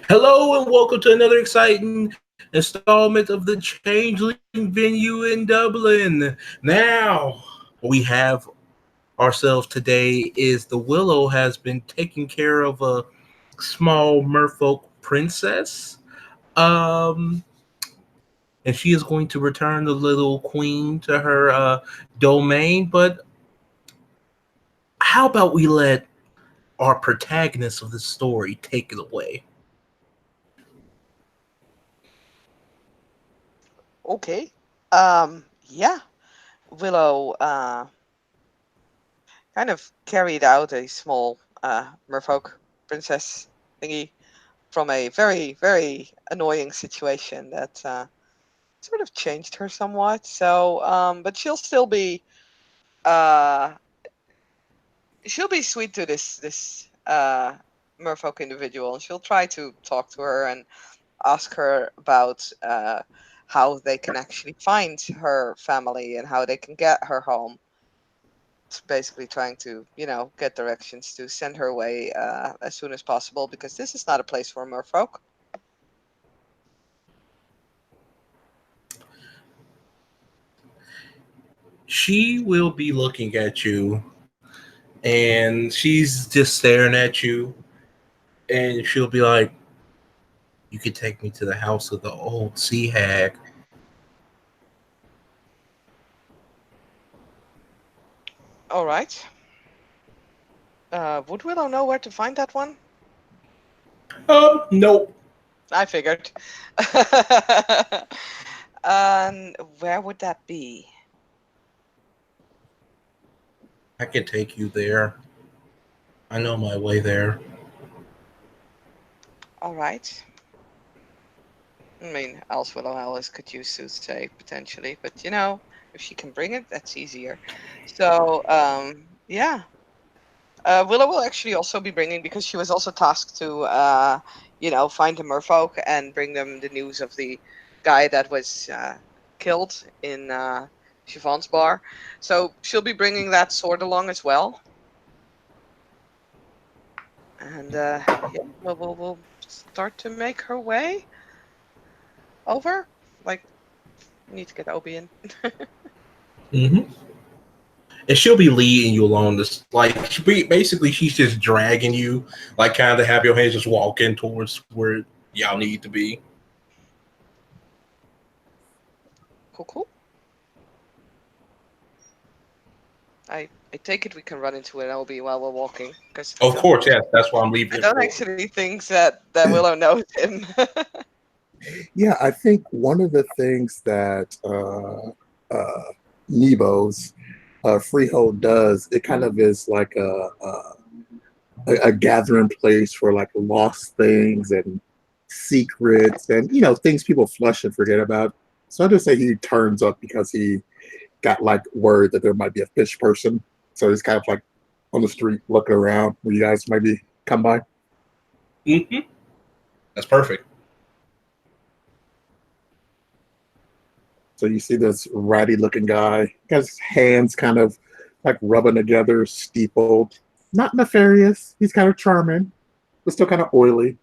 Hello and welcome to another exciting installment of the Changeling venue in Dublin. Now, what we have ourselves today is the Willow has been taking care of a small merfolk princess. Um, and she is going to return the little queen to her domain. But how about we let our protagonist of the story take it away? Okay. Yeah. Willow kind of carried out a small merfolk princess thingy from a very, very annoying situation that sort of changed her somewhat. But uh, she'll be sweet to this merfolk individual, and she'll try to talk to her and ask her about how they can actually find her family and how they can get her home. It's basically trying to, get directions to send her away as soon as possible because this is not a place for merfolk. She will be looking at you and she's just staring at you and she'll be like, you could take me to the house of the old sea hag. All right. Would Willow know where to find that one? Nope. I figured. And where would that be? I can take you there. I know my way there. All right. I mean, else Willow Alice could use soothsay potentially, but if she can bring it, that's easier. Yeah. Willow will actually also be bringing, because she was also tasked to, find the merfolk and bring them the news of the guy that was killed in Siobhan's bar. So she'll be bringing that sword along as well. And yeah, we'll start to make her way over. Like, we need to get Obi in. Mm-hmm. And she'll be leading you along this. Like, basically, she's just dragging you, like, kind of have your hands just walking towards where y'all need to be. Cool, cool. I take it we can run into an Obi while we're walking, because Of course, yes. That's why I'm leaving I it don't for. actually think that Willow knows him. Yeah, I think one of the things that Nebo's Freehold does, it kind of is like a gathering place for like lost things and secrets and things people flush and forget about. So I just say he turns up because he got like word that there might be a fish person. So he's kind of like on the street looking around where you guys maybe come by. Mm-hmm. That's perfect. So you see this ratty looking guy, got his hands kind of like rubbing together, steepled. Not nefarious. He's kind of charming, but still kind of oily.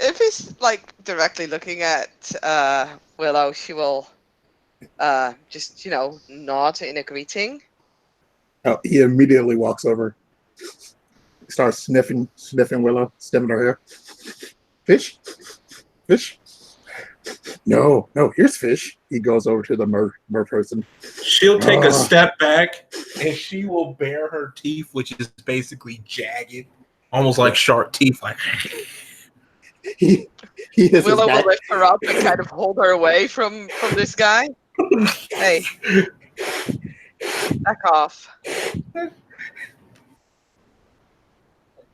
If he's like directly looking at Willow, she will just nod in a greeting. Oh, he immediately walks over, starts sniffing Willow, sniffing her hair. Fish? Fish? No, no, here's fish. He goes over to the mer person. She'll take a Ah, step back and she will bare her teeth, which is basically jagged, almost like yeah. sharp teeth. Like, He, he is his Willow will back. lift her up and kind of hold her away from this guy. Hey, back off.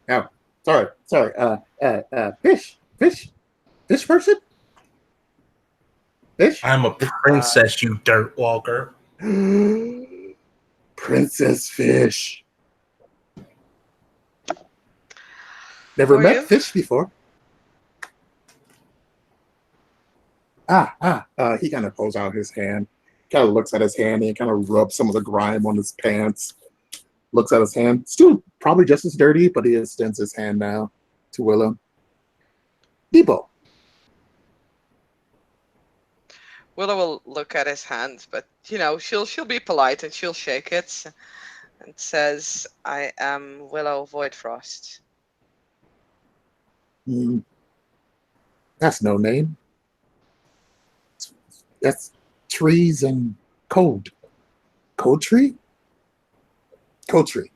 Oh, sorry. Fish person? Fish? I'm a Uh, princess, you dirt walker. Princess Fish. who Never are met you? Fish before. He kind of pulls out his hand, kind of looks at his hand, and kind of rubs some of the grime on his pants. looks at his hand. Still probably just as dirty, but he extends his hand now to Willow. Debo. Willow will look at his hand, but she'll be polite and she'll shake it and says, "I am Willow Voidfrost." Mm, that's no name. That's trees and cold. Cold tree? Cold tree.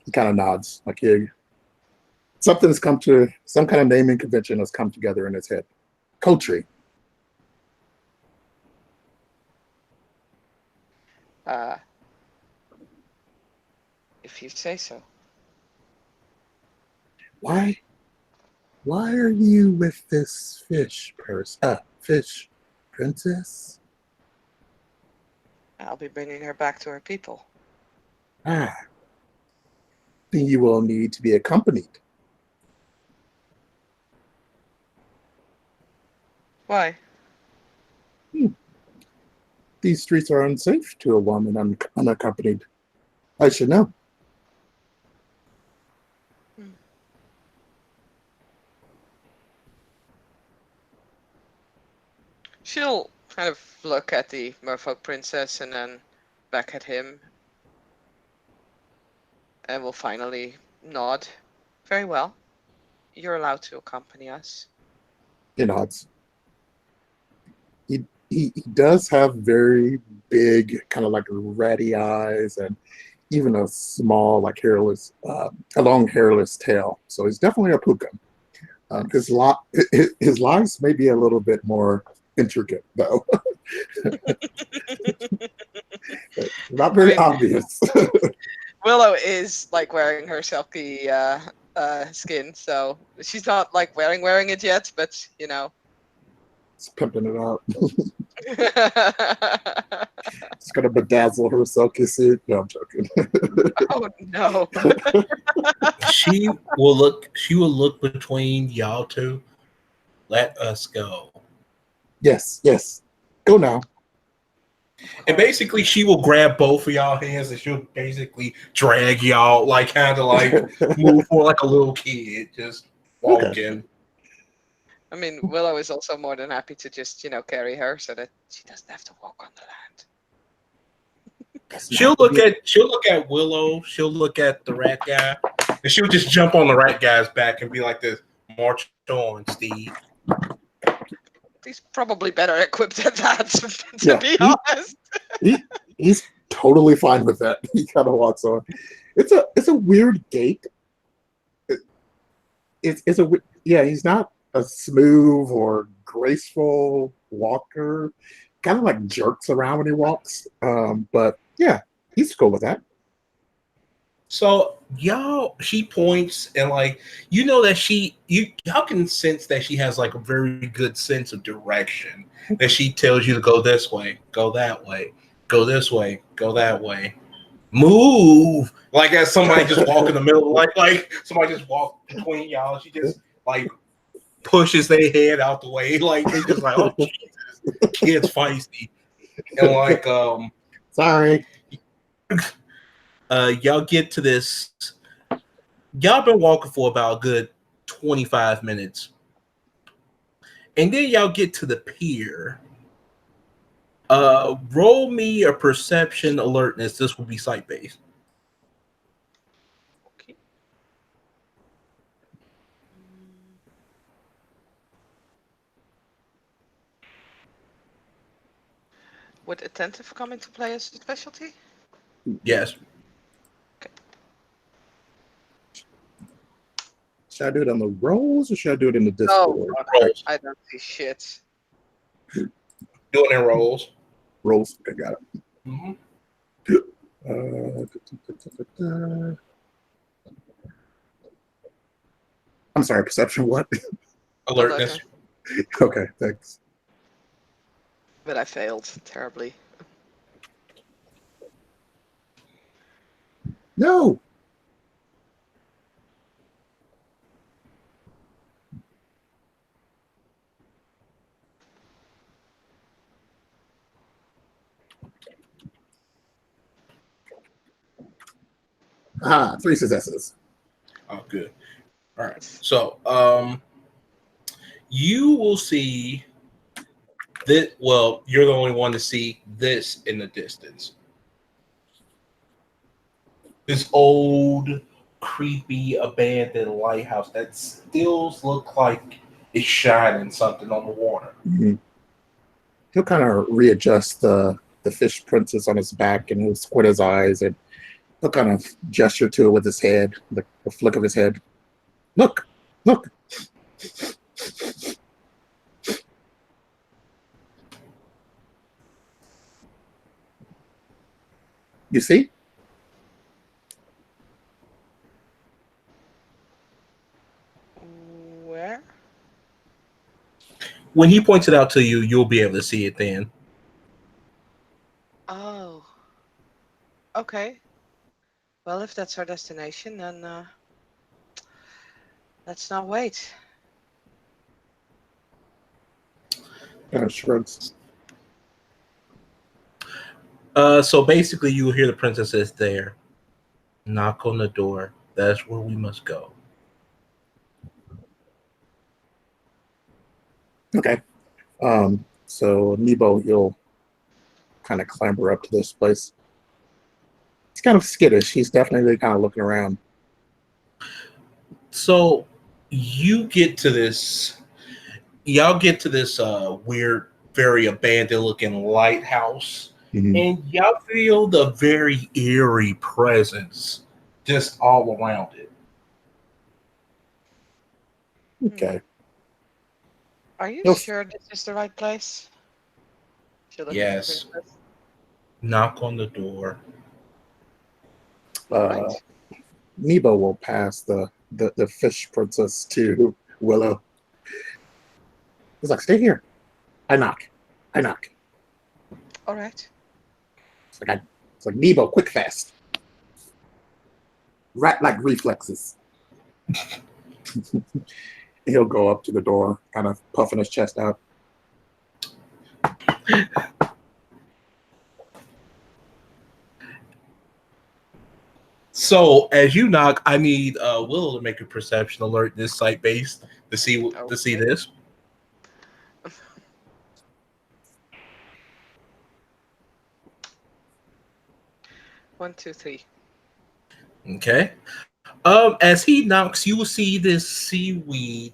He kind of nods, like, yeah. Some kind of naming convention has come together in his head. Cold tree. If you say so. Why are you with this fish princess? I'll be bringing her back to her people. Ah, then you will need to be accompanied. Why? These streets are unsafe to a woman unaccompanied. I should know. She'll kind of look at the Merfolk princess and then back at him. And will finally nod. Very well. You're allowed to accompany us. He nods. He does have very big, kind of like ratty eyes, and even a small, like a long hairless tail. So he's definitely a puka. His lives may be a little bit more intricate, though. Not very obvious. Willow is like wearing her silky skin, so she's not like wearing it yet, but It's pimping it out. It's gonna bedazzle her silky suit. No, I'm joking. Oh no. She will look between y'all two. Let us go. Yes. Go now. And basically, she will grab both of y'all hands and she'll basically drag y'all, like kind of like move for like a little kid, just walking. Okay. I mean, Willow is also more than happy to just, carry her so that she doesn't have to walk on the land. She'll look at Willow, she'll look at the rat guy, and she'll just jump on the rat guy's back and be like this, "March on, Steve." He's probably better equipped at that, to be honest. He's totally fine with that. He kind of walks on. It's a weird gait. He's not a smooth or graceful walker. Kind of like jerks around when he walks. But yeah, he's cool with that. So she points and like that y'all can sense that she has like a very good sense of direction. That she tells you to go this way, go that way, go this way, go that way. Move like as somebody just walk in the middle, like somebody just walk between y'all. She just like pushes their head out the way, like they just like, oh Jesus, kid's feisty, and like sorry. Y'all get to this. Y'all been walking for about a good 25 minutes, and then y'all get to the pier. Roll me a perception alertness. This will be site based. Okay. Would attentive come into play as a specialty? Yes. Okay. Should I do it on the rolls or should I do it in the Discord? Oh, Rolls. I don't see shit. Doing their rolls. Rolls. Okay, got it. Mm-hmm. I'm sorry, perception what? Alertness. Okay, thanks. But I failed terribly. No. Three successes. Oh, good. All right. So, you will see that. Well, you're the only one to see this in the distance. This old, creepy, abandoned lighthouse that still looks like it's shining something on the water. Mhm. He'll kind of readjust the fish princess on his back, and he'll squint his eyes, and he'll kind of gesture to it with his head, the flick of his head. Look, look. You see? Where? When he points it out to you, you'll be able to see it then. Oh. Okay. Well, if that's our destination, then let's not wait. Kind of shrugs. So basically, you will hear the princess is there. Knock on the door. That's where we must go. Okay. So Nebo, you'll kind of clamber up to this place. He's kind of skittish. He's definitely kind of looking around. So you get to this. Y'all get to this weird, very abandoned looking lighthouse, Mhm. and y'all feel the very eerie presence just all around it. Okay. Are you He'll- sure this is the right place? She'll look at the Yes. princess. Knock on the door. Uh, Nebo will pass the fish princess to Willow. He's like, stay here. I knock. I knock. All right. It's like Nebo, quick, fast. Rat-like reflexes. He'll go up to the door, kind of puffing his chest out. So as you knock, I need Willow to make a perception alert. This site based to see Okay. this. 1, 2, 3. Okay. As he knocks, you will see this seaweed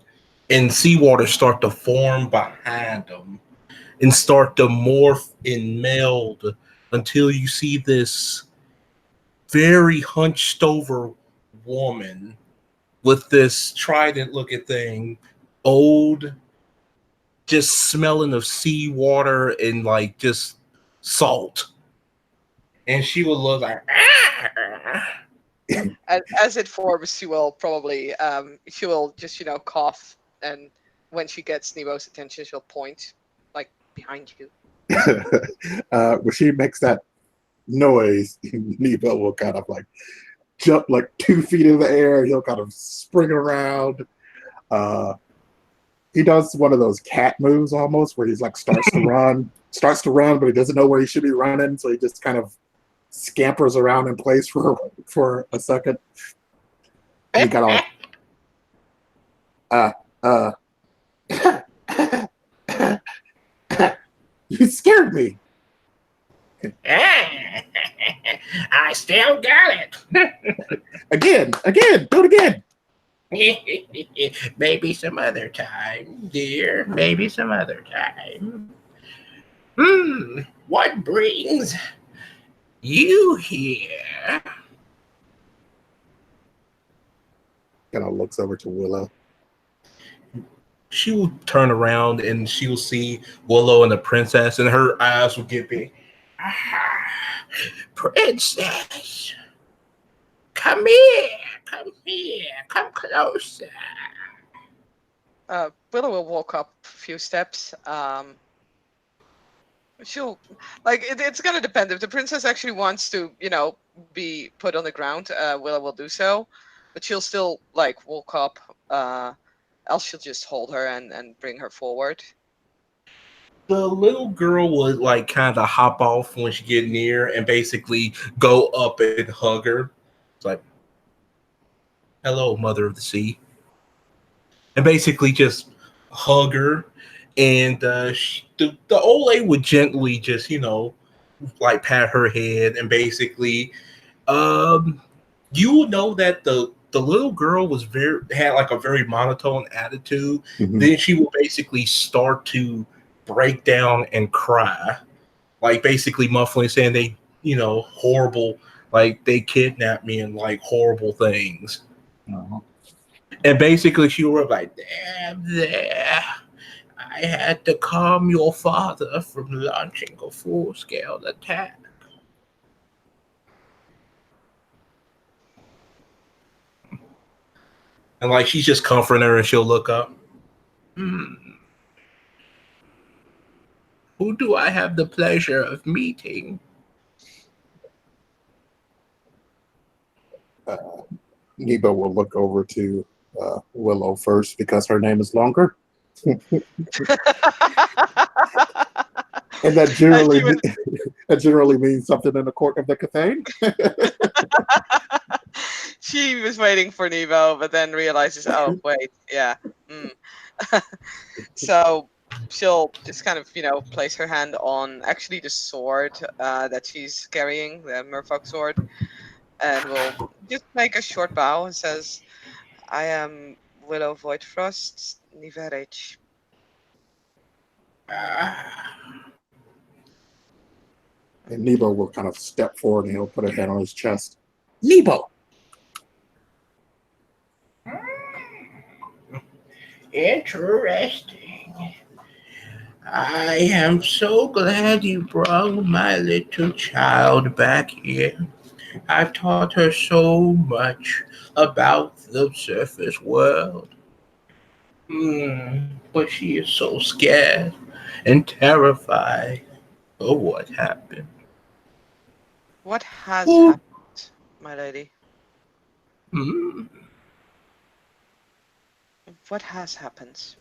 and seawater start to form behind him and start to morph and meld until you see this very hunched over woman with this trident looking thing, old, just smelling of seawater and like just salt. And she will look like, "Ah." As it forms, she will probably she will just cough, and when she gets Nemo's attention, she'll point like behind you. When she makes that noise, Nebo will kind of like jump like 2 feet in the air. He'll kind of spring around. He does one of those cat moves almost, where he's like starts to run, but he doesn't know where he should be running, so he just kind of scampers around in place for a second. And he kind of you scared me. I still got Again, do it again. it. Maybe some other time, dear. Maybe some other time. What brings you here? Kind of looks over to Willow. She will turn around and she will see Willow and the princess, and her eyes will get big. Princess, come here, come closer. Willow will walk up a few steps. She'll it's gonna depend if the princess actually wants to, be put on the ground. Willow will do so, but she'll still walk up. Else she'll just hold her and bring her forward. The little girl would like kind of hop off when she get near and basically go up and hug her. It's like, hello, mother of the sea, and basically just hug her. And the old lady would gently just, like pat her head, and basically, um, you will know that the little girl was had like a very monotone attitude. Mhm. Then she will basically start to break down and cry, like basically muffling, saying they, horrible, like they kidnapped me and like horrible things. Uh-huh. And basically, she was like, there. I had to calm your father from launching a full-scale attack. And like she's just comforting her, and she'll look up. Hmm. Who do I have the pleasure of meeting? Uh, Nebo will look over to Willow first because her name is longer, and that And generally she would- that generally means something in the court of the Cathane. she was waiting for Nevo, but then realizes, oh wait, yeah. Mm. So she'll just kind of, place her hand on actually the sword that she's carrying, the Merfolk sword, and will just make a short bow and says, I am Willow Voidfrost Niverage. And Nebo will kind of step forward and he'll put a hand on his chest. Nebo! Interesting. I am so glad you brought my little child back here. I've taught her so much about the surface world. But she is so scared and terrified of what happened. What has Ooh. happened, my lady? Hmm. What has happened?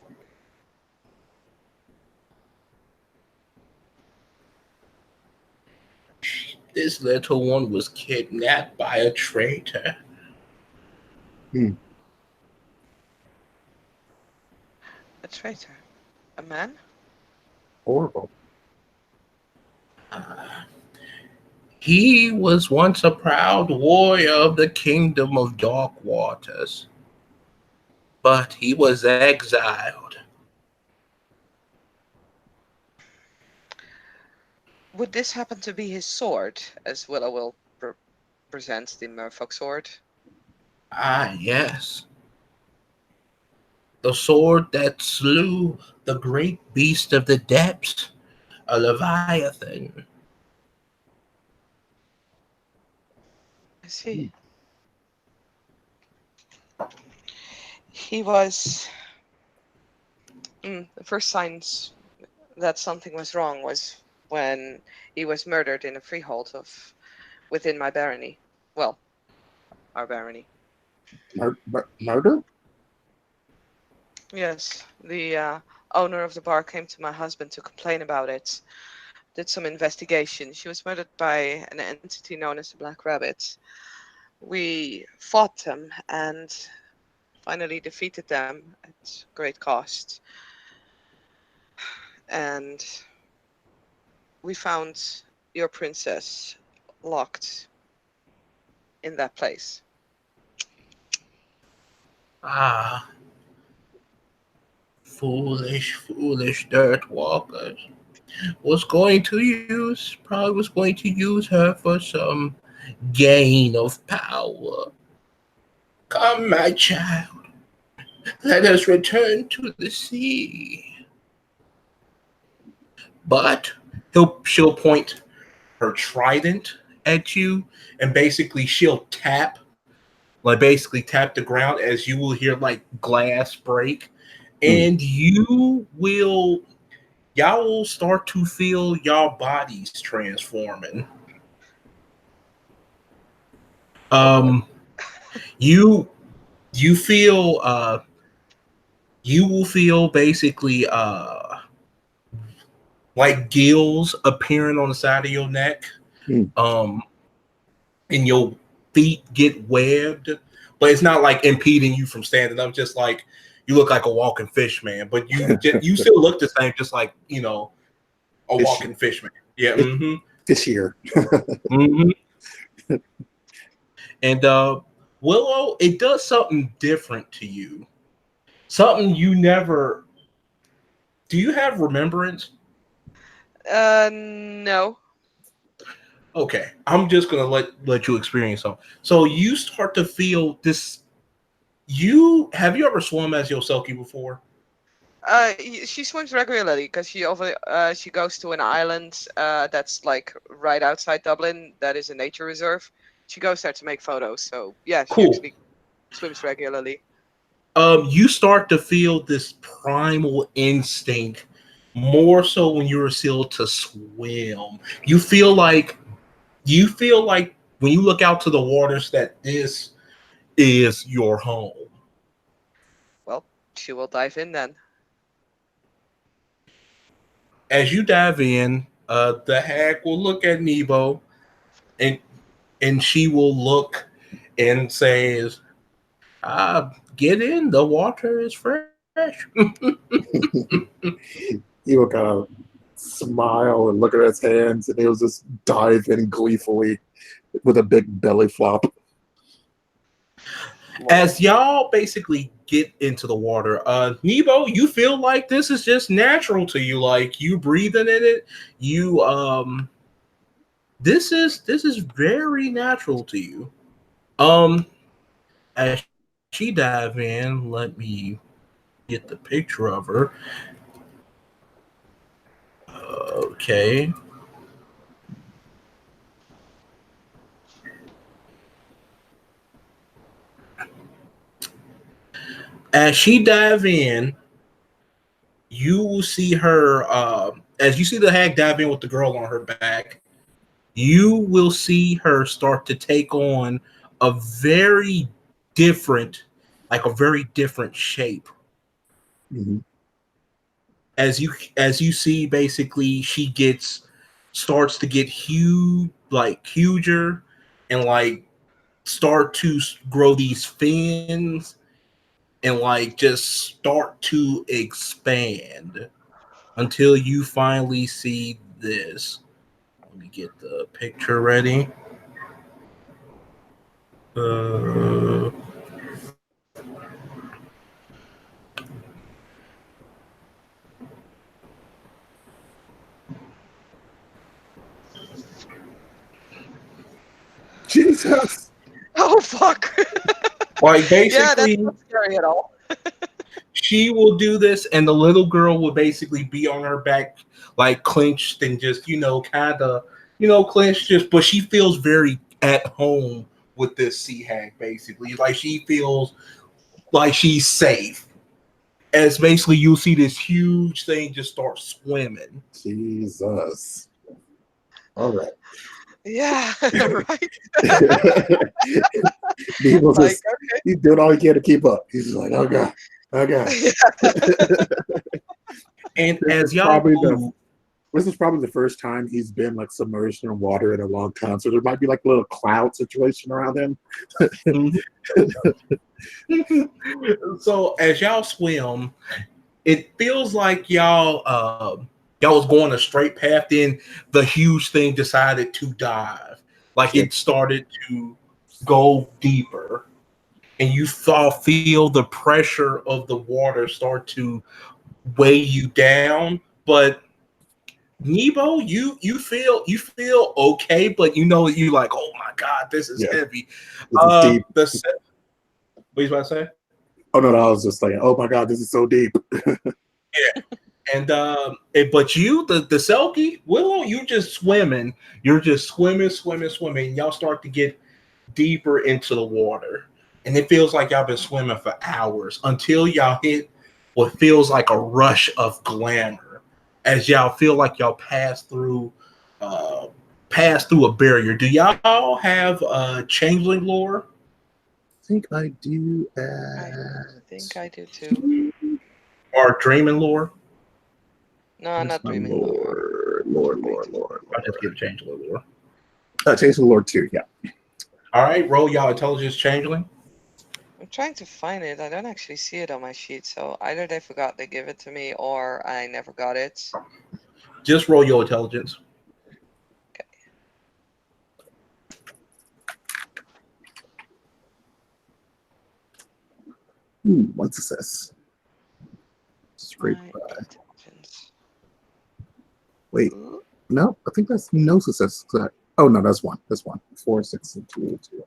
This little one was kidnapped by a traitor. A traitor? A man? Horrible. He was once a proud warrior of the kingdom of dark waters, but he was exiled. Would this happen to be his sword, as Willow will present the Merfolk sword? Ah, yes. The sword that slew the great beast of the depths, a Leviathan. I see. He was. The first signs that something was wrong was when he was murdered in a freehold within my barony. Well, our barony. Murder? Yes, the owner of the bar came to my husband to complain about it. Did some investigation. She was murdered by an entity known as the Black Rabbit. We fought them and finally defeated them at great cost. And we found your princess locked in that place. Ah, foolish, foolish dirt walkers. Probably was going to use her for some gain of power. Come, my child, let us return to the sea. But she'll point her trident at you, and basically she'll tap the ground, as you will hear like glass break, and y'all will start to feel y'all bodies transforming. Okay. You you feel you will feel basically like gills appearing on the side of your neck. Hmm. And your feet get webbed but it's not like impeding you from standing up. Just like you look like a walking fish man, but you still look the same, just like a walking fish man. Yeah. This year. And Willow, it does something different to you. Something you never. Do you have remembrance? No. Okay, I'm just gonna let you experience something. So you start to feel this. Have you ever swum as Yoselki before? She swims regularly because she goes to an island that's like right outside Dublin. That is a nature reserve. She goes there to make photos. So yeah, she Cool. actually swims regularly. You start to feel this primal instinct more so when you're still to swim. You feel like when you look out to the waters that this is your home. Well, she will dive in then. As you dive in, the hag will look at Nebo and she will look and says, get in, the water is fresh. He will kind of smile and look at his hands, and he'll just dive in gleefully with a big belly flop. As y'all basically get into the water, Nebo, you feel like this is just natural to you, like you breathing in it. This is very natural to you. As she dive in, let me get the picture of her. Okay. As she dive in, you will see her. As you see the hag dive in with the girl on her back, you will see her start to take on a very different, a very different shape. Mm-hmm. As you see, basically, she starts to get huger, and start to grow these fins and just start to expand until you finally see this. Let me get the picture ready. Jesus. Oh fuck! Basically, yeah, that's not scary at all. she will do this, and the little girl will basically be on her back, clenched and just kind of clenched, but she feels very at home with this sea hag. Basically, she feels like she's safe. As basically you'll see this huge thing just start swimming. Jesus. All right. Yeah, right. He's doing all he can to keep up. He's just like, oh god. And as y'all this is probably the first time he's been submerged in water in a long time, so there might be a little cloud situation around him. So as y'all swim, it feels like y'all was going a straight path. Then the huge thing decided to dive. It started to go deeper, and you feel the pressure of the water start to weigh you down. But Nebo, you feel okay, but you like, oh my god, this is heavy. Deep. What are you about to say? Oh no, I was just like, oh my god, this is so deep. Yeah. And but you, the Selkie, Willow, you just swimming. You're just swimming. Y'all start to get deeper into the water, and it feels like y'all been swimming for hours until y'all hit what feels like a rush of glamour, as y'all feel like y'all pass through a barrier. Do y'all have changeling lore? I think I do. I think I do too. Or dreaming lore? No, not dreaming lore. I'll just give changeling lore. Changeling lore 2, yeah. All right, roll y'all intelligence changeling. I'm trying to find it. I don't actually see it on my sheet, so either they forgot to give it to me or I never got it. Just roll your intelligence. One success. Straight My by. intelligence. Wait, Ooh. no, I think that's no success. Oh no, that's one. That's one. 4, 6, and 2, 2.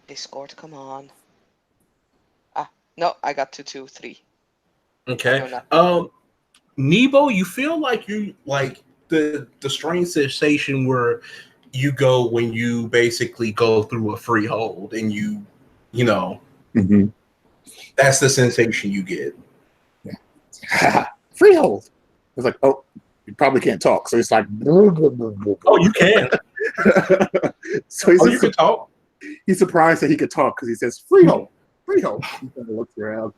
Discord, come on. Ah, no, I got 2, 2, 3. Okay. Nebo, you feel like you like the strange sensation where you go when you basically go through a freehold and you know Mm-hmm. that's the sensation you get. Yeah. Freehold. It's like, oh, you probably can't talk, so it's like, Oh, you can. so he's Oh, you can talk. He's surprised that he could talk because he says freehold, freehold. He kind of looks around.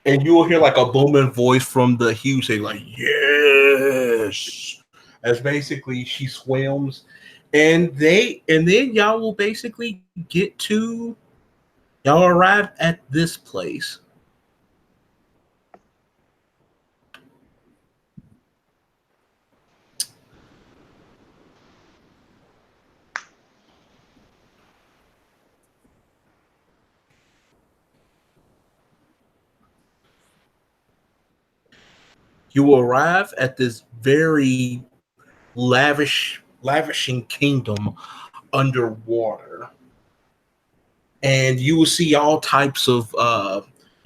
And you will hear like a booming voice from the huge saying like, yes. As basically she swims. And then y'all will basically y'all arrive at this place. You will arrive at this very lavishing kingdom underwater. And you will see all types of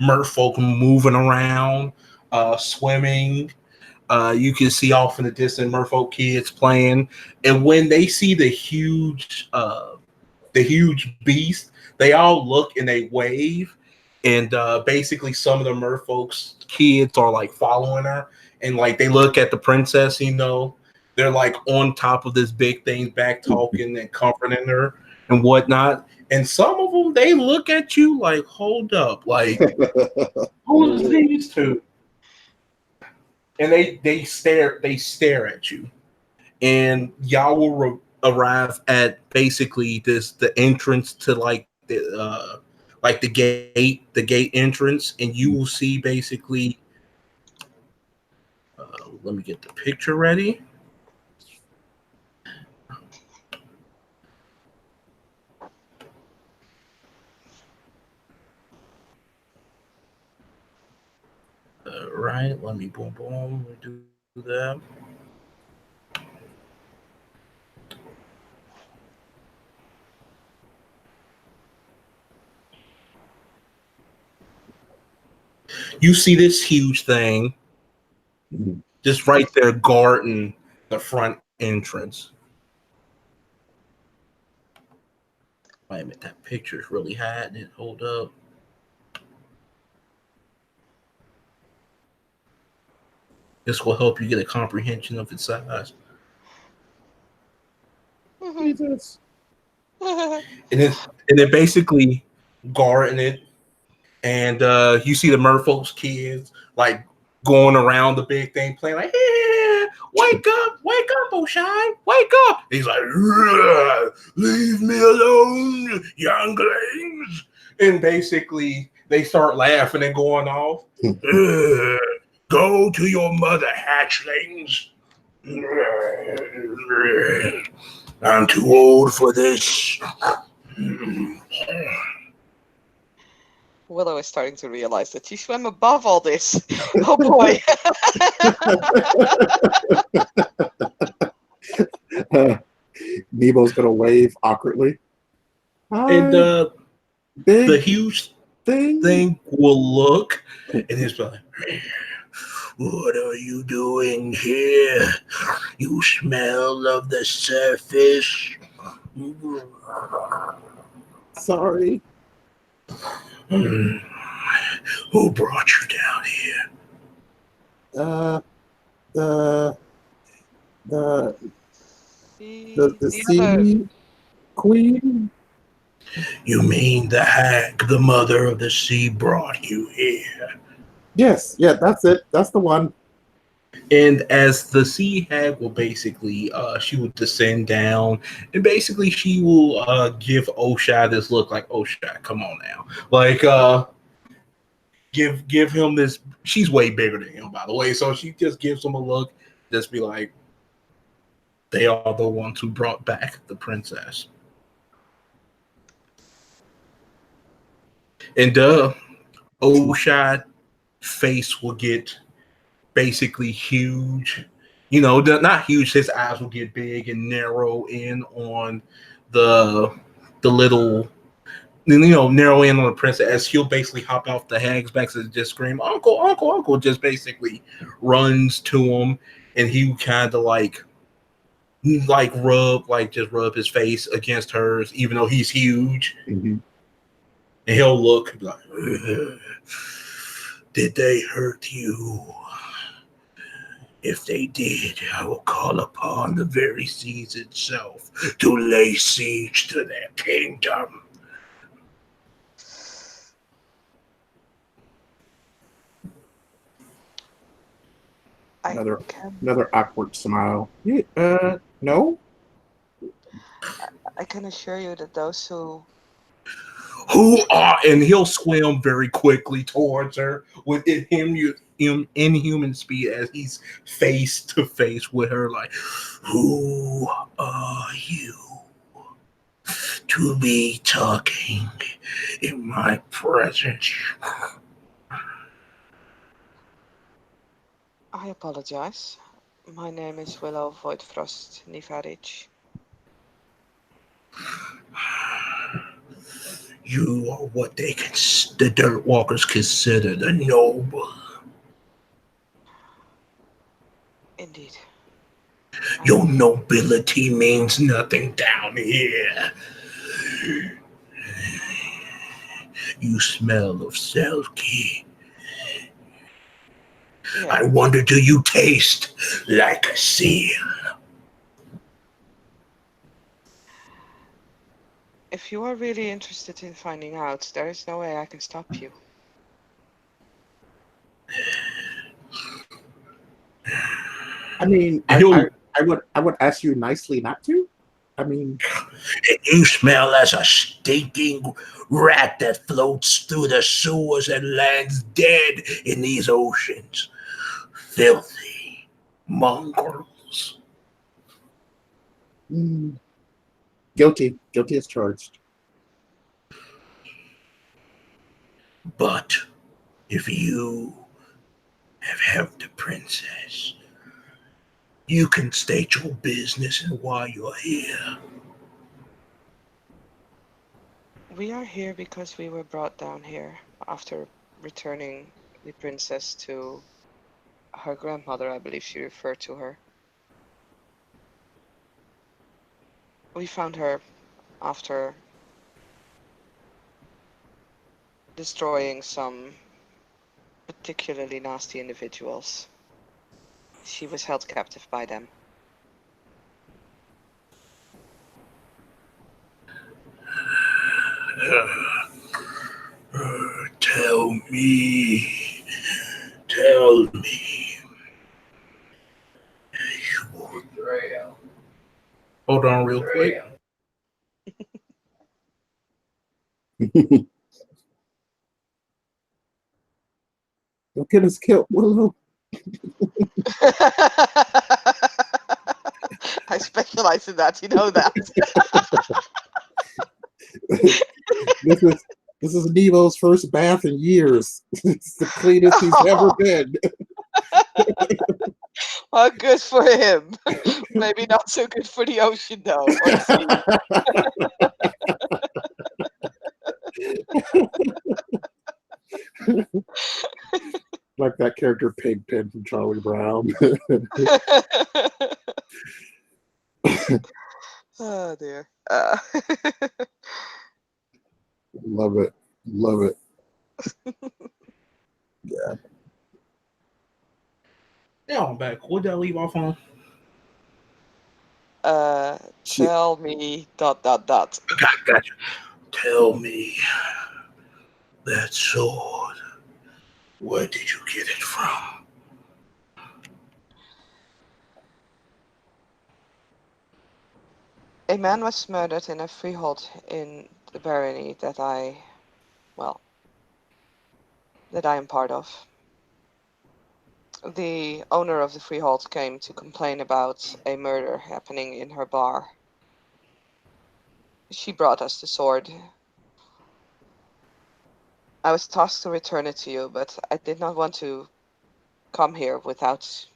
merfolk moving around, swimming. You can see off in the distance merfolk kids playing. And when they see the huge beast, they all look and they wave. And basically, some of the merfolk's kids are like following her, and like they look at the princess. They're like on top of this big thing, back talking and comforting her and whatnot. And some of them, they look at you like, "Hold up, like who's these two?" And they stare at you. And y'all will arrive at basically the entrance to like the gate entrance, and you will see basically. Let me get the picture ready. Right, let me boom, we do that. You see this huge thing just right there guarding the front entrance. Wait a minute, that picture is really hiding it. Hold up. This will help you get a comprehension of its size. Jesus. And then basically guarding it, and you see the merfolk's kids like going around the big thing playing like, hey, wake up, O'Shine, wake up. He's like, leave me alone, younglings. And basically they start laughing and going off. Go to your mother, hatchlings. I'm too old for this. Willow is starting to realize that she swam above all this. Oh boy. Nebo's gonna wave awkwardly. And the huge thing will look and it's like, what are you doing here? You smell of the surface. Sorry. Who brought you down here? The sea queen. You mean the hag, the mother of the sea, brought you here? Yes, yeah, that's it. That's the one. And as the sea hag will basically, she will descend down, and basically she will give Oshai this look like, Oshai, come on now, like give him this. She's way bigger than him, by the way, so she just gives him a look, just be like, they are the ones who brought back the princess. And Oshai face will get basically huge. You know, not huge. His eyes will get big and narrow in on the little, narrow in on the princess, as he'll basically hop off the hag's back and just scream, "Uncle, uncle, uncle!" Just basically runs to him, and he kind of just rub his face against hers, even though he's huge, Mhm. and he'll look like, "Did they hurt you? If they did, I will call upon the very seas itself to lay siege to their kingdom." I Another can another awkward smile. No. I can assure you that those who Who are, and he'll swim very quickly towards her with inhuman speed as he's face to face with her, like, who are you to be talking in my presence? I apologize. My name is Willow Voidfrost Nivaric. You are what the dirt walkers consider the noble. Indeed. Your nobility means nothing down here. You smell of Selkie. Yeah. I wonder, do you taste like a seal? If you are really interested in finding out, there is no way I can stop you. I mean, I would ask you nicely not to. I mean, You smell as a stinking rat that floats through the sewers and lands dead in these oceans. Filthy mongrels. guilty. Guilty as charged. But if you have helped the princess, you can state your business and why you're here. We are here because we were brought down here after returning the princess to her grandmother, I believe she referred to her. We found her after destroying some particularly nasty individuals. She was held captive by them. Tell me, tell me. Hold on real quick. Don't get us killed, Willow. I specialize in that, you know that. This is Nevo's first bath in years. It's the cleanest he's ever been. Well, good for him. Maybe not so good for the ocean, though. Or the sea. Like that character Pigpen from Charlie Brown. Oh dear. Love it. Love it. Yeah. Yeah, I'm back. What did I leave off on? Tell me ... Gotcha. Tell me, that sword, where did you get it from? A man was murdered in a freehold in the barony well, that I am part of. The owner of the freehold came to complain about a murder happening in her bar. She brought us the sword. I was tasked to return it to you, but I did not want to come here without,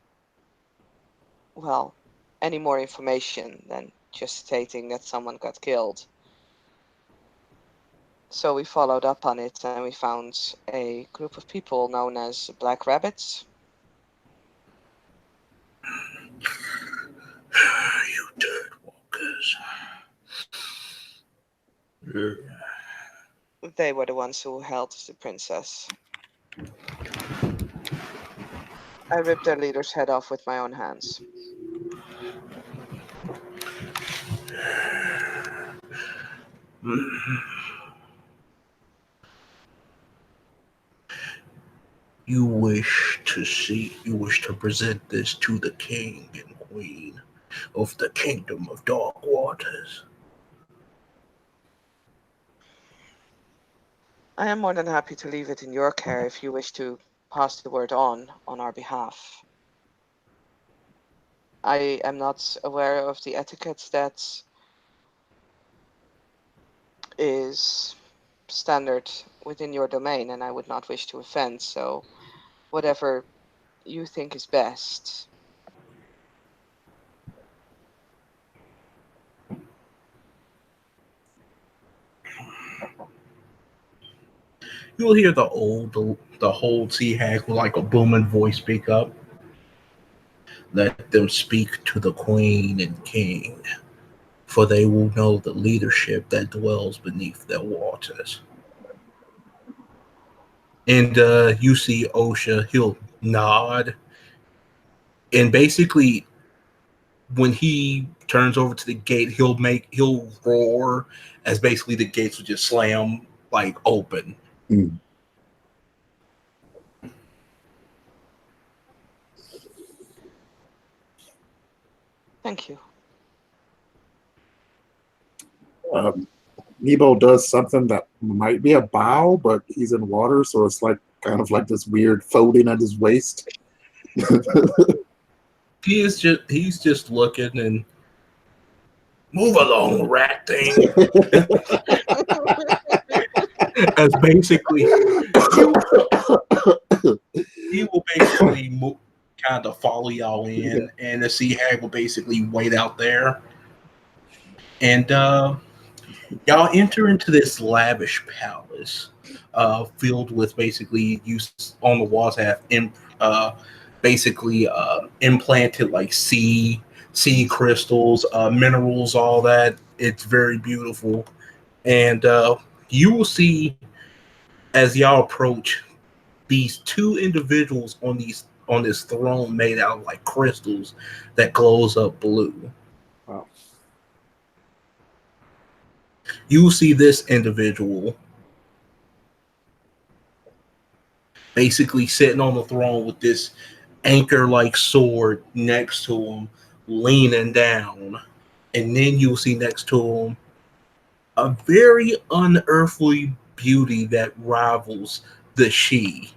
well, any more information than just stating that someone got killed. So we followed up on it and we found a group of people known as Black Rabbits. You dirt walkers. They were the ones who held the princess. I ripped their leader's head off with my own hands. You wish to present this to the king and queen of the kingdom of dark waters. I am more than happy to leave it in your care if you wish to pass the word on our behalf. I am not aware of the etiquette that is standard within your domain, and I would not wish to offend, so whatever you think is best. You'll hear the whole sea hag with like a booming voice speak up. Let them speak to the queen and king, for they will know the leadership that dwells beneath their waters. And you see Osha, he'll nod, and basically when he turns over to the gate, he'll roar as basically the gates will just slam like open. Mm. Thank you. Nebo does something that might be a bow, but he's in water, so it's like kind of like this weird folding at his waist. He's just looking and move along, rat thing. As basically he will basically kind of follow y'all in, and the sea hag will basically wait out there, and y'all enter into this lavish palace, filled with basically use on the walls have basically implanted like sea crystals, minerals, all that. It's very beautiful, and you will see as y'all approach these two individuals on this throne made out of like crystals that glows up blue. Wow. You will see this individual basically sitting on the throne with this anchor like sword next to him, leaning down. And then you'll see next to him a very unearthly beauty that rivals the she.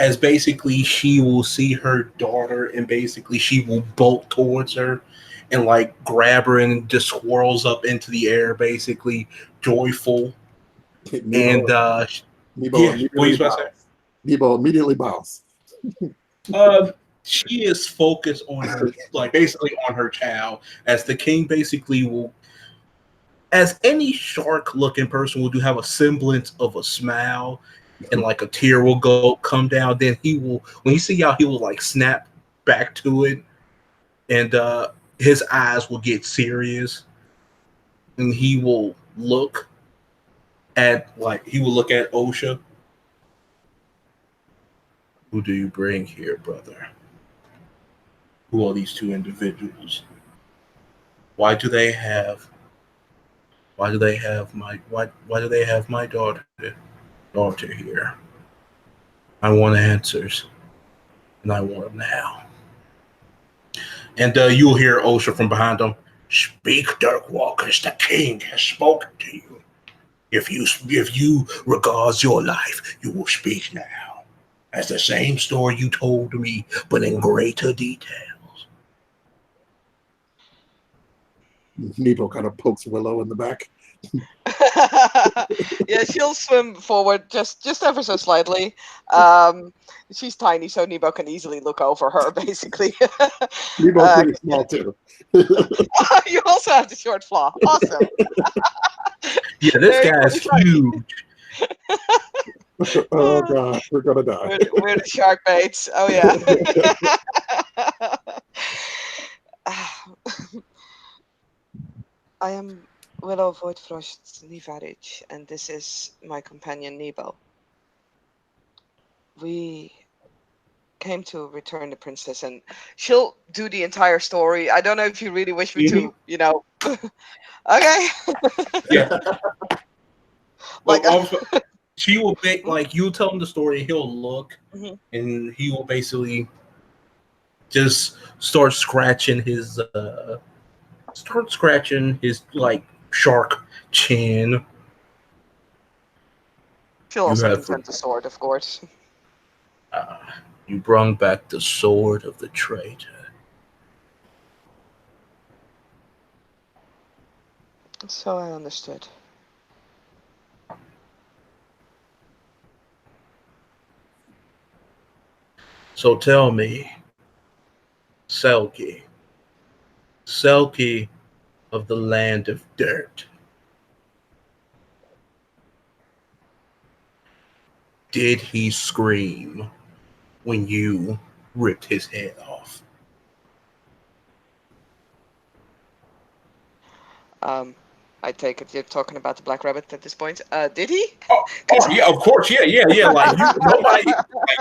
As basically she will see her daughter and basically she will bolt towards her and like grab her and just swirls up into the air, basically joyful. Nebo, And Nebo yeah, what are you immediately supposed to say? bows. Nebo immediately bows. She is focused on her, like basically on her child, as the king basically will, as any shark-looking person will do, have a semblance of a smile, and like a tear will come down. Then he will, when he see y'all, he will like snap back to it, and his eyes will get serious, and he will look at Osha. Who do you bring here, brother? Who are these two individuals? Why do they have why do they have my daughter here? I want answers, and I want them now. And you'll hear Osha from behind them. Speak, Darkwalkers. The king has spoken to you. If you regards your life, you will speak now. As the same story you told me, but in greater details. Nebo kind of pokes Willow in the back. Yeah, she'll swim forward just ever so slightly. She's tiny, so Nebo can easily look over her, basically. Nebo's pretty small too. You also have the short flaw. Awesome. Yeah, this Very guy cool. is huge. Oh god, we're gonna die. We're the shark baits. Oh yeah. I am Willow Voidfrost Nivarich, and this is my companion Nebo. We came to return the princess, and she'll do the entire story. I don't know if you really wish me to, Okay. Yeah. Like, Also, she will make like you'll tell him the story. He'll look, Mhm. and he will basically just start scratching his like shark chin. she'll You also have present the sword, of course. uh, you brung back the sword of the traitor. So I understood. So tell me, Selkie, Selkie of the land of dirt, did he scream when you ripped his head off? I take it you're talking about the black rabbit at this point. Did he? Oh yeah, of course, yeah.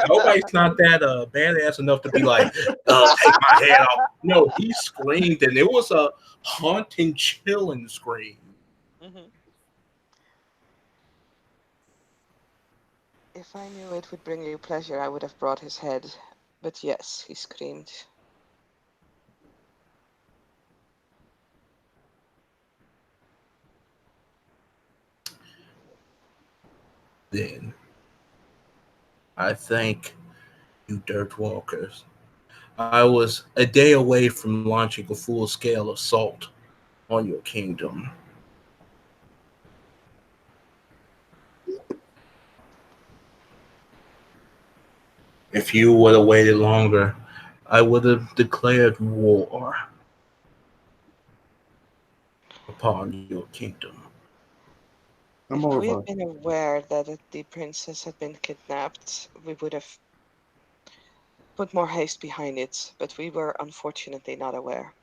Nobody's not that badass enough to be like, take my head off. No, he screamed, and it was a haunting, chilling scream. Mhm. If I knew it would bring you pleasure, I would have brought his head. But yes, he screamed. Then I thank you, dirt walkers. I was a day away from launching a full-scale assault on your kingdom. If you would have waited longer, I would have declared war upon your kingdom. I'm If more we of had a been aware that the princess had been kidnapped, we would have put more haste behind it, but we were unfortunately not aware.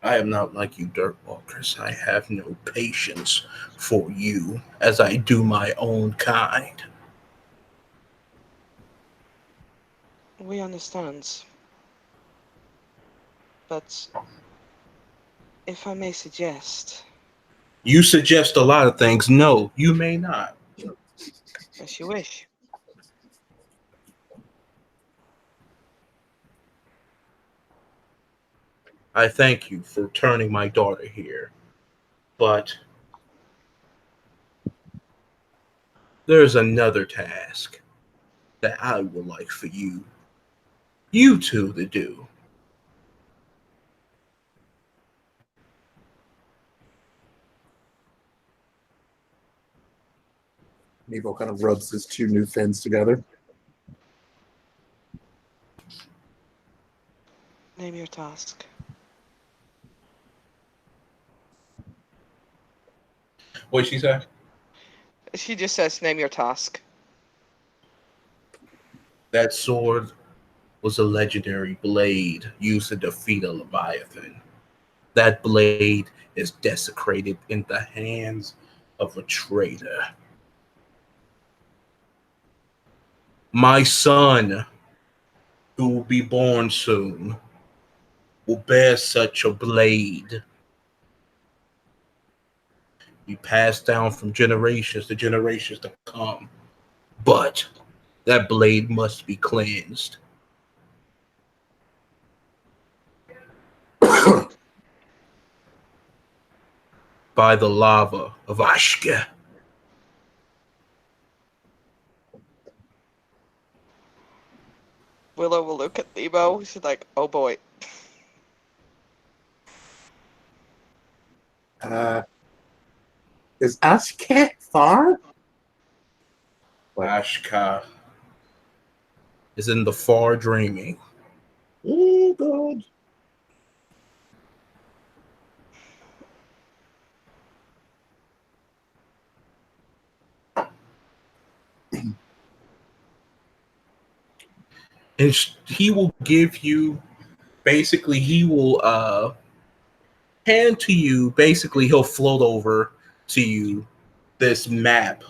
I am not like you dirt walkers. I have no patience for you as I do my own kind. We understand. But if I may suggest, You suggest a lot of things. No, you may not. as you wish, I thank you for turning my daughter here. But there's another task that I would like for you two to do. Nebo kind of rubs his two new fins together. name your task. What did she say? She just says, name your task. That sword was a legendary blade used to defeat a Leviathan. That blade is desecrated in the hands of a traitor. My son, who will be born soon, will bear such a blade. Be passed down from generations to generations to come. but that blade must be cleansed by the lava of Ashka. Willow will look at Nebo. She's like, oh boy. Is Ashket far? What? Ashka is in the far dreaming. Oh, God. And he will give you, basically, he will hand to you, basically, he'll float over to you this map,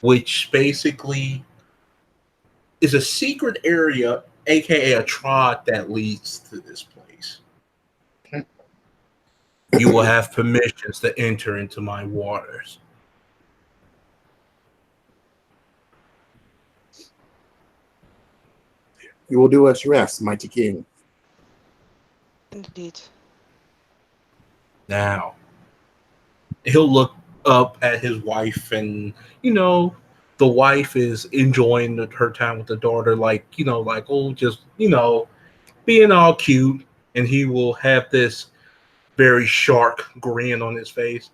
which basically is a secret area, aka a trot that leads to this place. You will have permissions to enter into my waters. You will do as you ask, mighty king. Indeed. Now, he'll look up at his wife, and the wife is enjoying her time with the daughter, like oh, just being all cute, and he will have this very sharp grin on his face.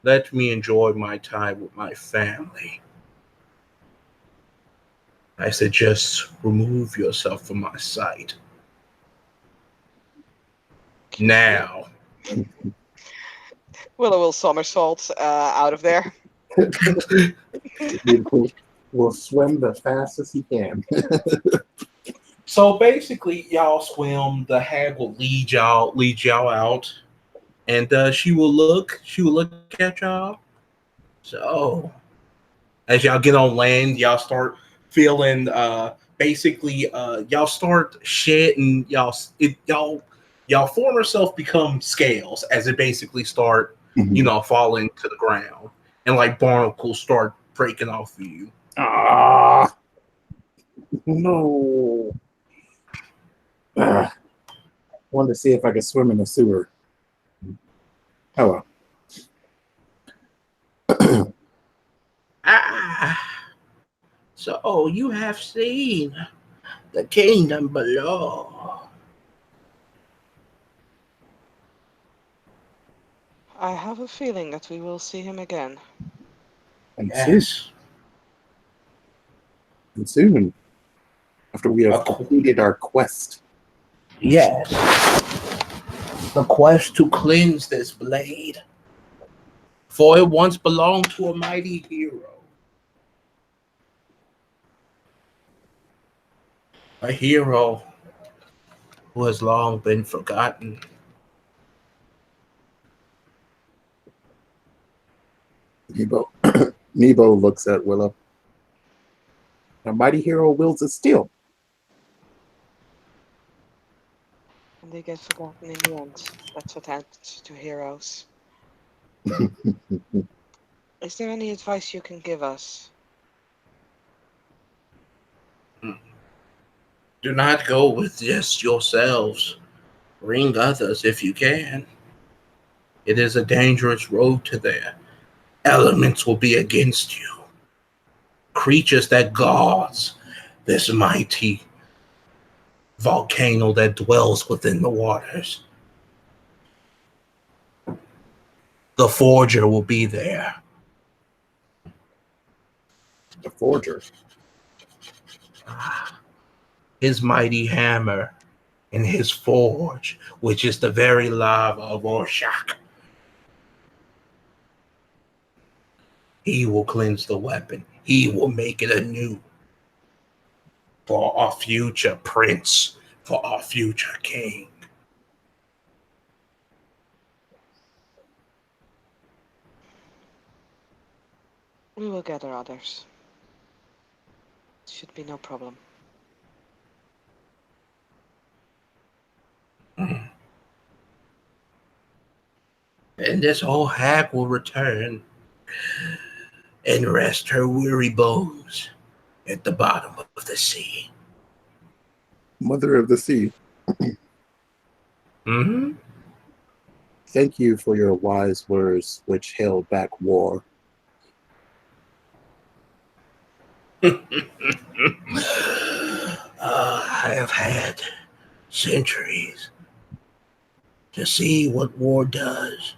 Let me enjoy my time with my family. I suggest remove yourself from my sight. Now. Willow will somersault out of there. He will swim the fastest he can. So basically, y'all swim. The hag will lead y'all out, and she will look at y'all. So as y'all get on land, y'all start feeling basically y'all start shedding y'all former self become scales as it basically start falling to the ground, and like barnacles start breaking off of you. Ah, no. Wanted to see if I could swim in the sewer. Oh well. So you have seen the kingdom below. I have a feeling that we will see him again. And Yes. soon, after we have completed our quest. Yes. The quest to cleanse this blade. For it once belonged to a mighty hero. A hero who has long been forgotten. Nebo looks at Willow. A mighty hero wills it still. And they get forgotten in the end. That's what happens to heroes. Is there any advice you can give us? Do not go with just yourselves. Bring others if you can. It is a dangerous road to there. Elements will be against you. Creatures that guards this mighty volcano that dwells within the waters. The forger will be there. The forger. His mighty hammer and his forge, which is the very lava of Orshak. He will cleanse the weapon. He will make it anew for our future prince, for our future king. We will gather others. Should be no problem. And this whole hag will return and rest her weary bones at the bottom of the sea. Mother of the Sea, Hmm. thank you for your wise words which held back war. I have had centuries to see what war does.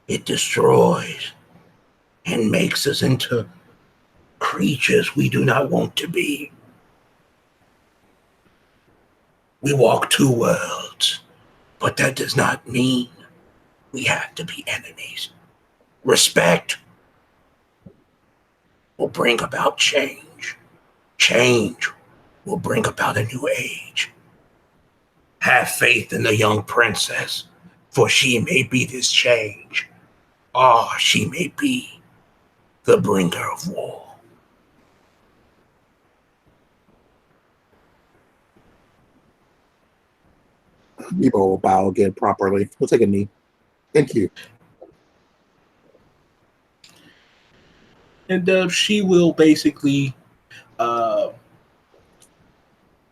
It destroys and makes us into creatures we do not want to be. We walk two worlds, but that does not mean we have to be enemies. Respect will bring about change. Change will bring about a new age. Have faith in the young princess, for she may be this change, or she may be the bringer of war. Nebo will bow again properly. We'll take a knee. Thank you. And she will basically uh,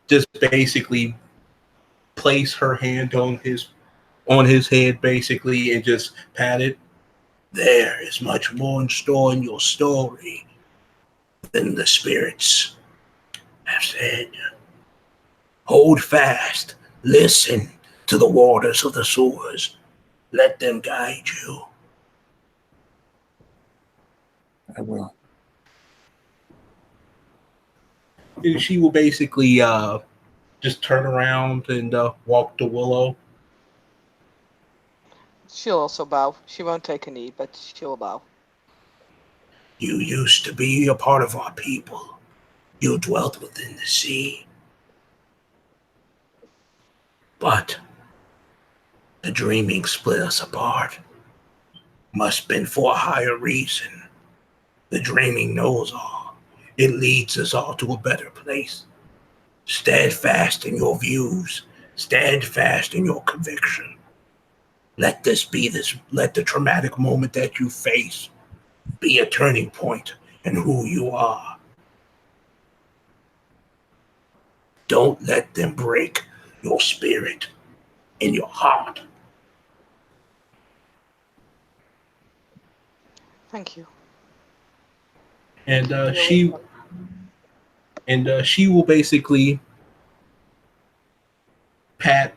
just basically place her hand on his head, basically, and just pat it. There is much more in store in your story than the spirits have said. Hold fast. Listen to the waters of the sewers. Let them guide you. I will. And she will basically just turn around and walk to Willow. She'll also bow. She won't take a knee, but she'll bow. You used to be a part of our people. You dwelt within the sea. But the dreaming split us apart. Must have been for a higher reason. The dreaming knows all. It leads us all to a better place. Steadfast in your views, steadfast in your conviction. Let the traumatic moment that you face be a turning point in who you are. Don't let them break your spirit and your heart. Thank you. And You're welcome. she will basically pat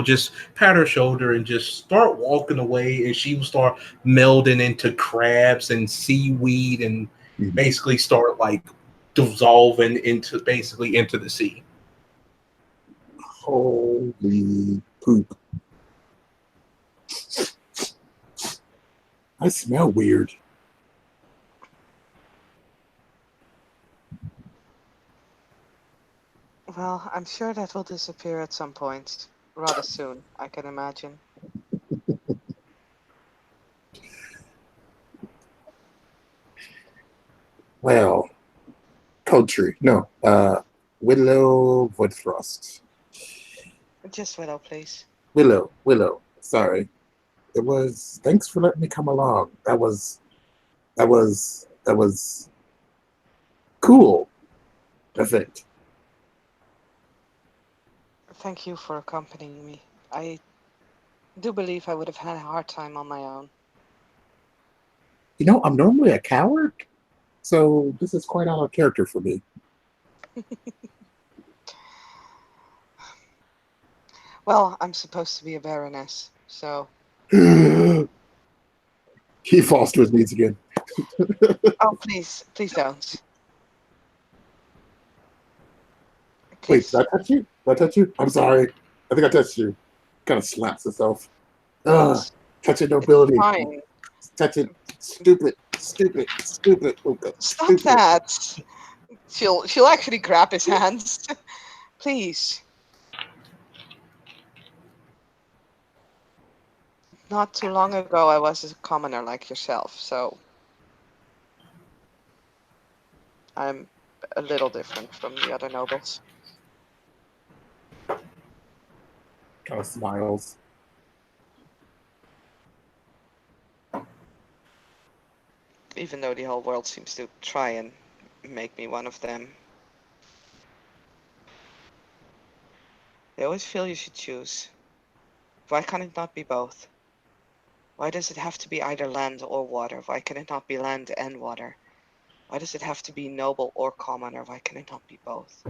just pat her shoulder and just start walking away, and she will start melding into crabs and seaweed and Mhm. basically start like dissolving into the sea. Holy poop. I smell weird. Well, I'm sure that will disappear at some point. Rather soon, I can imagine. Well, Coldtree. No. Willow Woodfrost. Just Willow, please. Willow. Sorry. It was thanks for letting me come along. That was cool. I think. Thank you for accompanying me. I do believe I would have had a hard time on my own. I'm normally a coward, so this is quite out of character for me. Well, I'm supposed to be a baroness, so. He falls to his knees again. Oh, please, please don't. Wait, did Please. I touch you? Did I touch you? I'm sorry. I think I touched you. Kind of slaps herself. Ugh, It's touching it's nobility. fine. Touching stupid, stupid, stupid, Stop stupid. that. She'll actually grab his hands. Please. Not too long ago, I was a commoner like yourself, so I'm a little different from the other nobles. Kind of smiles. Even though the whole world seems to try and make me one of them. They always feel you should choose. Why can't it not be both? Why does it have to be either land or water? Why can it not be land and water? Why does it have to be noble or common, or why can it not be both?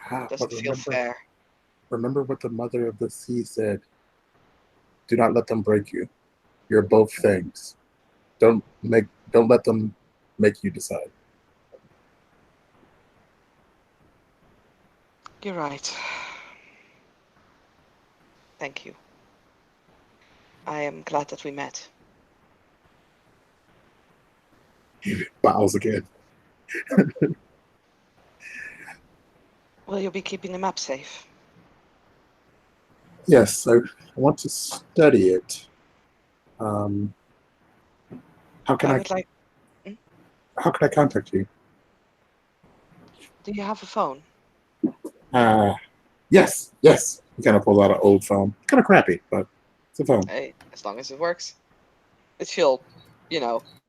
But Doesn't feel fair. remember what the mother of the sea said. Do not let them break you. You're both things. Don't let them make you decide. You're right. Thank you. I am glad that we met. He bows again. Will you be keeping the map safe? Yes, I want to study it. How can I would like. how can I contact you? Do you have a phone? Yes. He kind of pulls out an old phone. Kind of crappy, but it's a phone. Hey, as long as it works. She'll,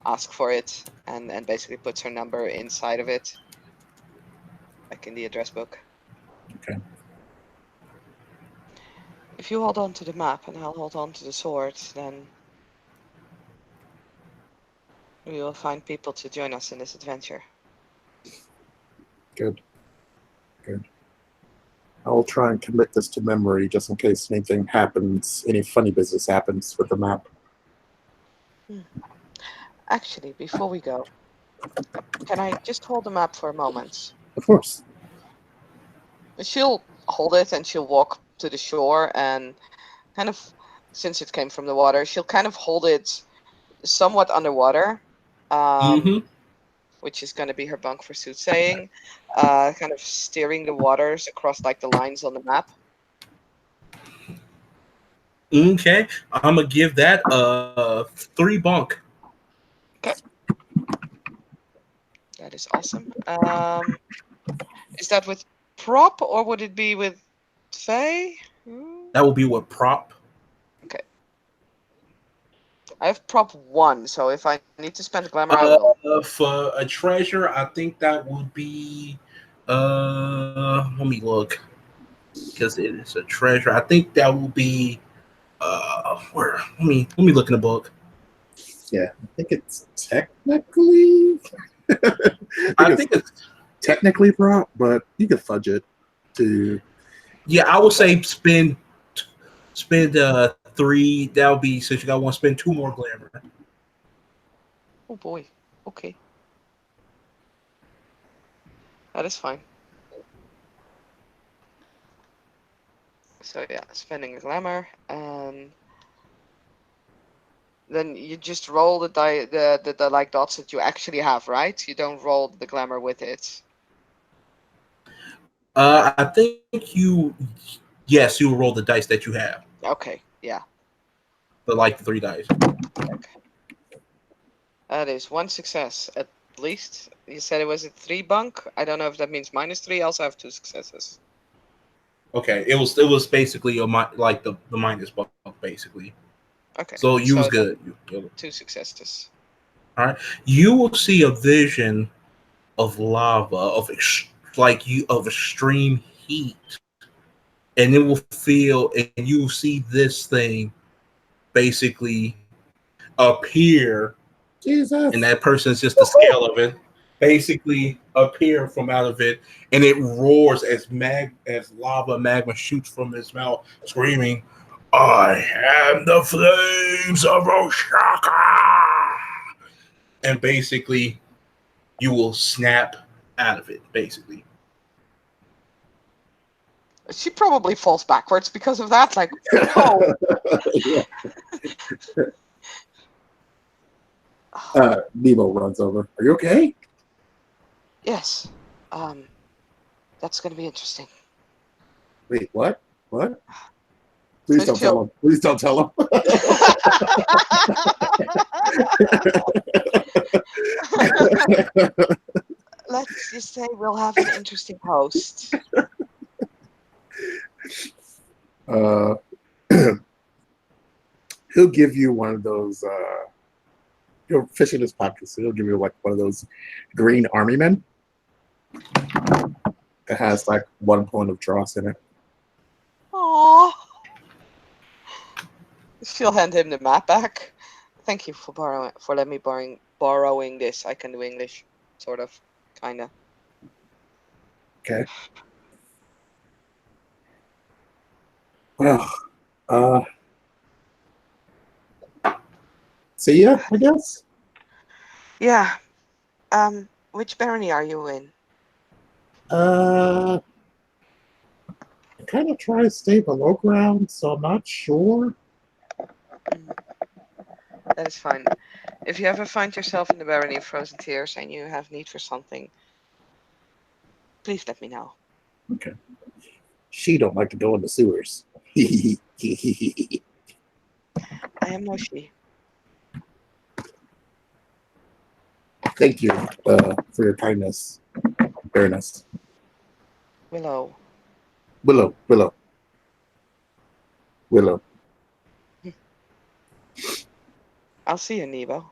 ask for it and basically puts her number inside of it, like in the address book. Okay. If you hold on to the map and I'll hold on to the sword, then we will find people to join us in this adventure. Good. I will try and commit this to memory just in case anything happens, any funny business happens with the map. Actually, before we go, can I just hold the map for a moment? Of course. She'll hold it and she'll walk to the shore and kind of, since it came from the water, she'll kind of hold it somewhat underwater, which is going to be her bunk for soothsaying, kind of steering the waters across like the lines on the map. Okay, I'm gonna give that 3 bunk. Okay, that is awesome. Is that with prop or would it be with Faye? That will be what prop. Okay. I have prop 1, so if I need to spend glamour, I will. For a treasure, I think that would be. Let me look, because it is a treasure. I think that will be. Where? Let me look in the book. Yeah, I think it's technically. I think it's technically prop, but you can fudge it to. Yeah, I would say spend 3. That would be, since you got one, spend 2 more glamour. Oh boy. Okay. That is fine. So yeah, spending a glamour, and then you just roll the like dots that you actually have, right? You don't roll the glamour with it. I think yes, you will roll the dice that you have. Okay, yeah. The 3 dice. Okay. That is 1 success at least. You said it was a 3 bunk. I don't know if that means -3. I also have 2 successes. Okay, it was basically like the minus bunk basically. Okay. So you was good. 2 successes. All right. You will see a vision of lava of extreme heat, and it will feel, and you will see this thing basically appear, Jesus. and that person's just the scale of it. Basically appear from out of it, and it roars as lava magma shoots from his mouth, screaming, "I am the flames of Oshaka!" And basically, you will snap out of it. Basically, She probably falls backwards because of that. Like, whoa. Nemo runs over. Are you okay? Yes. That's going to be interesting. Wait, what? What? Please So don't tell him. Please don't tell him. Let's just say we'll have an interesting host. He'll give you one of those You're fishing his pockets, so he'll give you like one of those green army men that has like 1 point of dross in it. Aww. She'll hand him the map back. Thank you for letting me borrowing this. I can do English, sort of, kinda. Okay. Well, uh, see ya, I guess. Yeah. Which barony are you in? I kind of try to stay below ground, so I'm not sure. That is fine. If you ever find yourself in the barony of Frozen Tears and you have need for something, please let me know. Okay. She don't like to go in the sewers. I am no she. Thank you for your kindness, fairness. Willow. Willow. I'll see you, Nebo.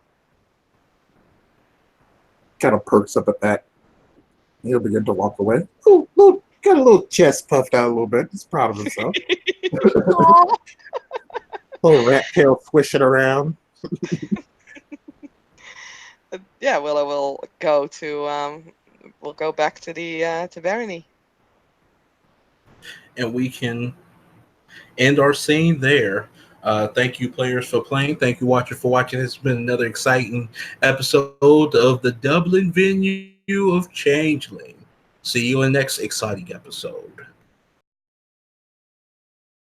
Kind of perks up at that. He'll begin to walk away. Ooh, got a little chest puffed out a little bit. He's proud of himself. Little rat tail swishing around. Yeah, Willow will go to we'll go back to the to Barony. And we can end our scene there. Thank you, players, for playing. Thank you, watchers, for watching. It's been another exciting episode of the Dublin venue of Changeling. See you in the next exciting episode.